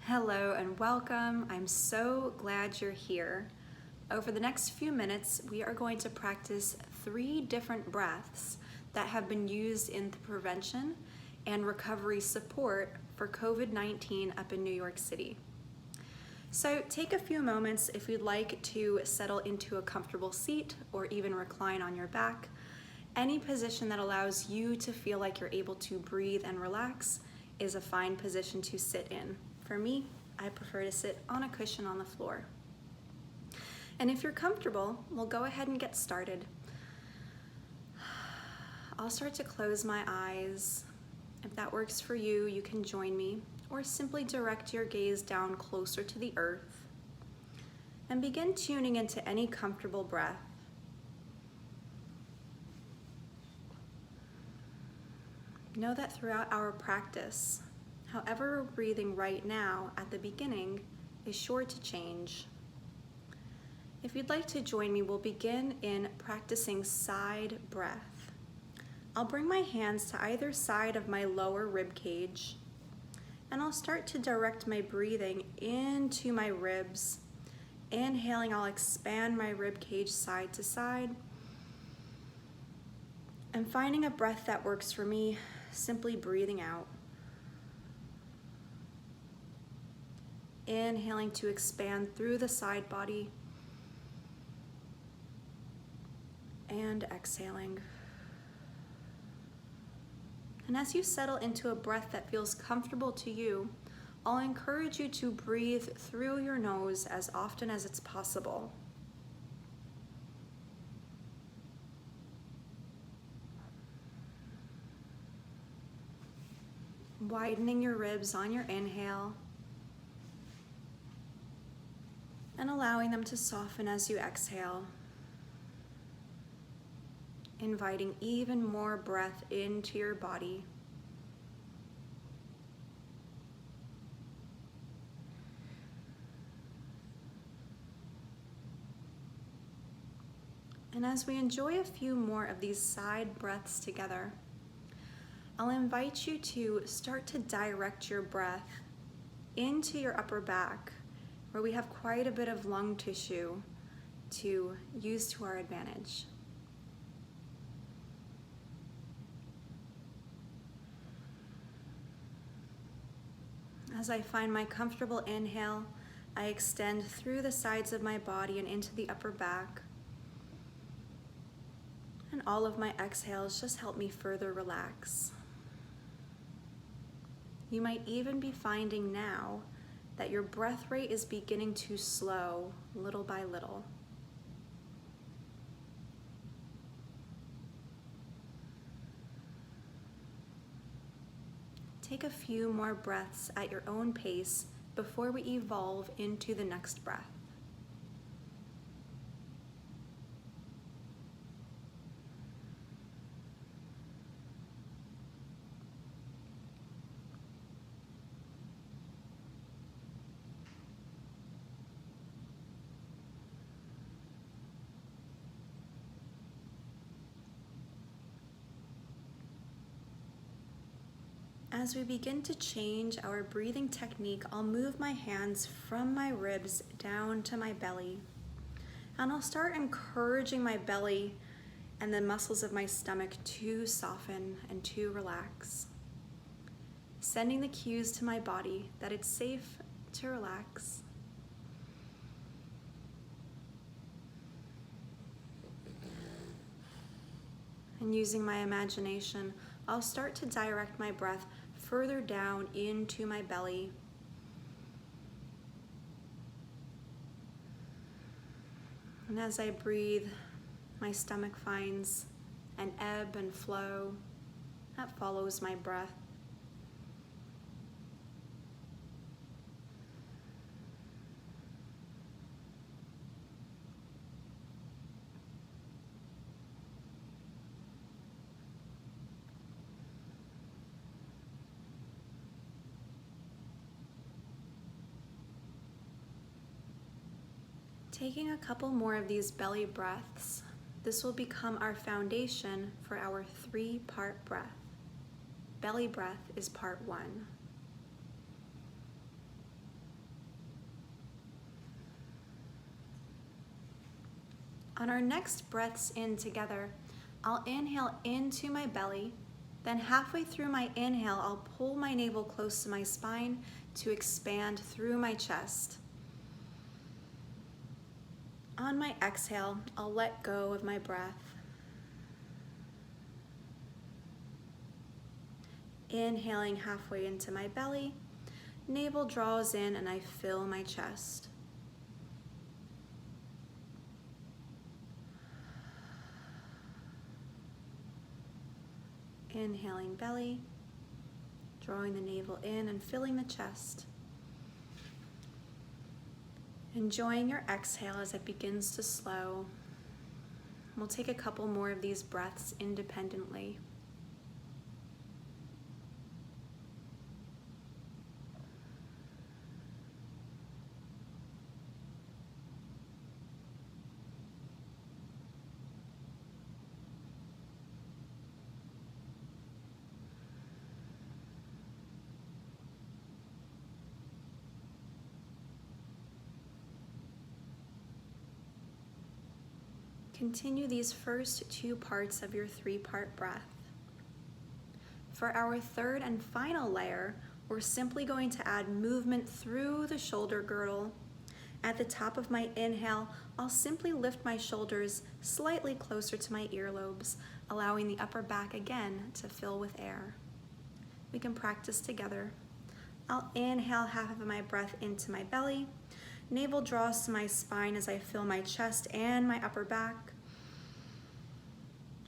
Hello and welcome. I'm so glad you're here. Over the next few minutes, we are going to practice 3 different breaths that have been used in the prevention and recovery support for COVID-19 up in New York City. So take a few moments if you'd like to settle into a comfortable seat or even recline on your back. Any position that allows you to feel like you're able to breathe and relax is a fine position to sit in. For me, I prefer to sit on a cushion on the floor. And if you're comfortable, we'll go ahead and get started. I'll start to close my eyes. If that works for you, you can join me, or simply direct your gaze down closer to the earth and begin tuning into any comfortable breath. Know that throughout our practice, however we're breathing right now at the beginning is sure to change. If you'd like to join me, we'll begin in practicing side breath. I'll bring my hands to either side of my lower rib cage, and I'll start to direct my breathing into my ribs. Inhaling, I'll expand my rib cage side to side. And finding a breath that works for me, simply breathing out. Inhaling to expand through the side body and exhaling. And as you settle into a breath that feels comfortable to you, I'll encourage you to breathe through your nose as often as it's possible. Widening your ribs on your inhale and allowing them to soften as you exhale. Inviting even more breath into your body. And as we enjoy a few more of these side breaths together, I'll invite you to start to direct your breath into your upper back, where we have quite a bit of lung tissue to use to our advantage. As I find my comfortable inhale, I extend through the sides of my body and into the upper back. And all of my exhales just help me further relax. You might even be finding now that your breath rate is beginning to slow little by little. Take a few more breaths at your own pace before we evolve into the next breath. As we begin to change our breathing technique, I'll move my hands from my ribs down to my belly. And I'll start encouraging my belly and the muscles of my stomach to soften and to relax. Sending the cues to my body that it's safe to relax. And using my imagination, I'll start to direct my breath further down into my belly. And as I breathe, my stomach finds an ebb and flow that follows my breath. Taking a couple more of these belly breaths, this will become our foundation for our 3-part breath. Belly breath is part 1. On our next breaths in together, I'll inhale into my belly, then halfway through my inhale, I'll pull my navel close to my spine to expand through my chest. On my exhale, I'll let go of my breath. Inhaling halfway into my belly, navel draws in and I fill my chest. Inhaling belly, drawing the navel in and filling the chest. Enjoying your exhale as it begins to slow. We'll take a couple more of these breaths independently. Continue these first two parts of your three-part breath. For our third and final layer, we're simply going to add movement through the shoulder girdle. At the top of my inhale, I'll simply lift my shoulders slightly closer to my earlobes, allowing the upper back again to fill with air. We can practice together. I'll inhale half of my breath into my belly. Navel draws to my spine as I fill my chest and my upper back.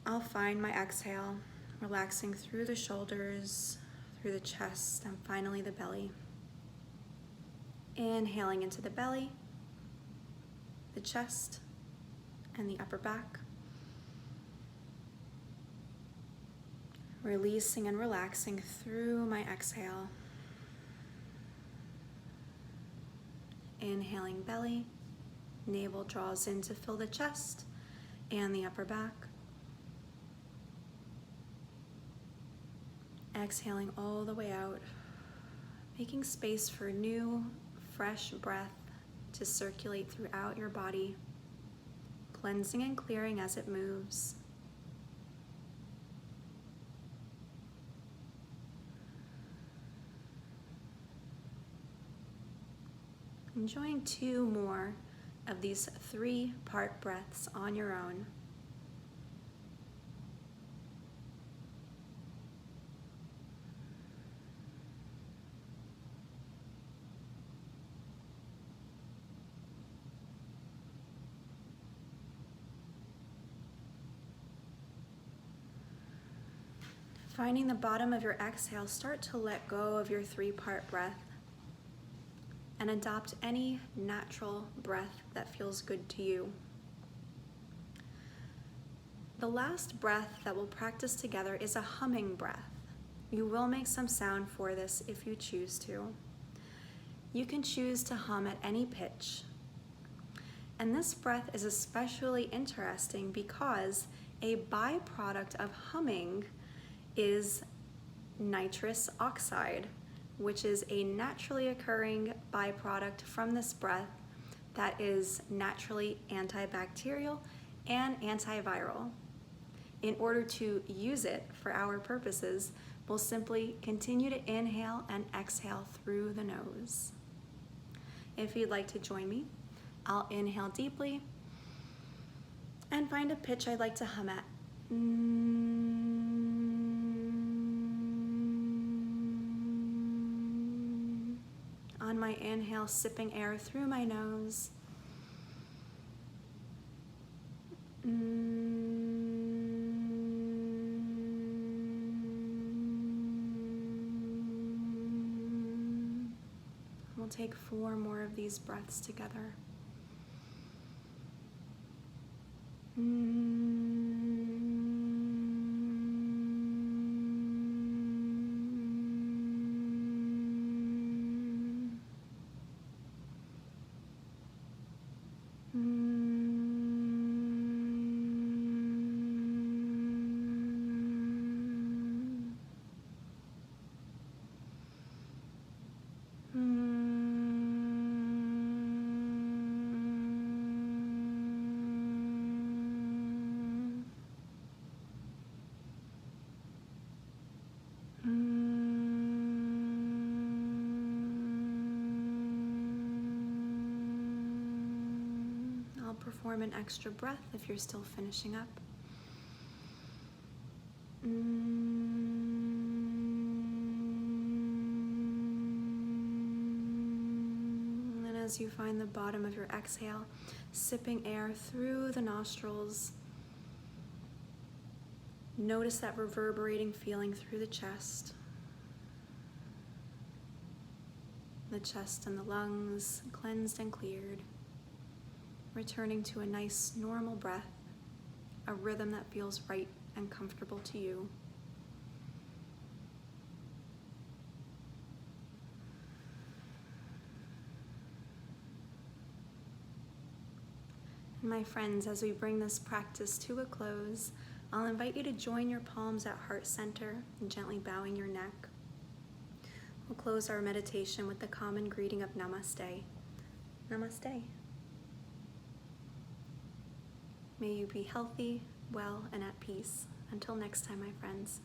I'll find my exhale, relaxing through the shoulders, through the chest, and finally the belly. Inhaling into the belly, the chest, and the upper back. Releasing and relaxing through my exhale. Inhaling belly, navel draws in to fill the chest and the upper back. Exhaling all the way out, making space for new, fresh breath to circulate throughout your body, cleansing and clearing as it moves. Enjoying two more of these three-part breaths on your own. Finding the bottom of your exhale, start to let go of your three-part breath and adopt any natural breath that feels good to you. The last breath that we'll practice together is a humming breath. You will make some sound for this if you choose to. You can choose to hum at any pitch. And this breath is especially interesting because a byproduct of humming is nitrous oxide, which is a naturally occurring byproduct from this breath that is naturally antibacterial and antiviral. In order to use it for our purposes, we'll simply continue to inhale and exhale through the nose. If you'd like to join me, I'll inhale deeply and find a pitch I'd like to hum at. On my inhale, sipping air through my nose. We'll take 4 more of these breaths together. form an extra breath if you're still finishing up. And as you find the bottom of your exhale, sipping air through the nostrils, notice that reverberating feeling through the chest and the lungs cleansed and cleared, returning to a nice normal breath, a rhythm that feels right and comfortable to you. And my friends, as we bring this practice to a close, I'll invite you to join your palms at heart center and gently bowing your neck. We'll close our meditation with the common greeting of Namaste. Namaste. May you be healthy, well, and at peace. Until next time, my friends.